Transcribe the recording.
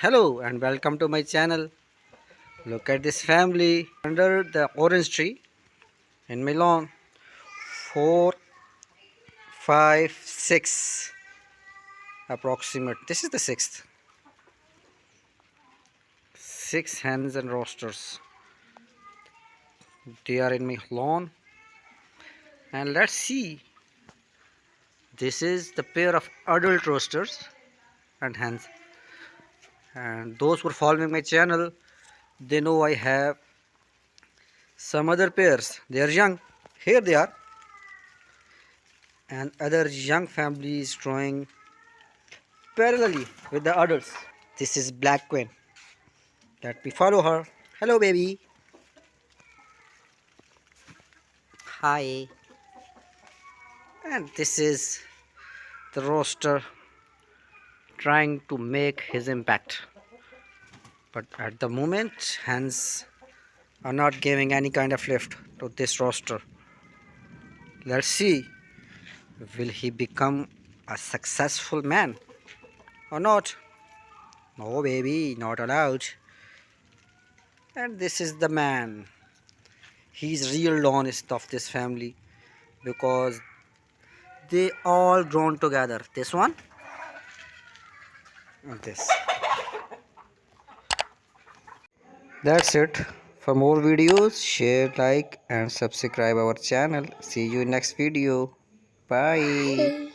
Hello and welcome to my channel. Look at this family under the orange tree in my lawn. 4, 5, 6 approximate. This is the sixth. 6 hens and roosters. They are in my lawn. And let's see. This is the pair of adult roosters and hens. And those who are following my channel, they know I have some other pairs. They are young. Here they are. And other young families drawing parallelly with the adults. This is Black Queen. Let me follow her. Hello, baby. Hi. And this is the rooster trying to make his impact. But at the moment, hens are not giving any kind of lift to this rooster. Let's see. Will he become a successful man or not? No, baby, not allowed. And this is the man. He's real honest of this family because they all grown together. This one and this. That's it. For more videos, share, like and subscribe our channel. See you in next video. Bye.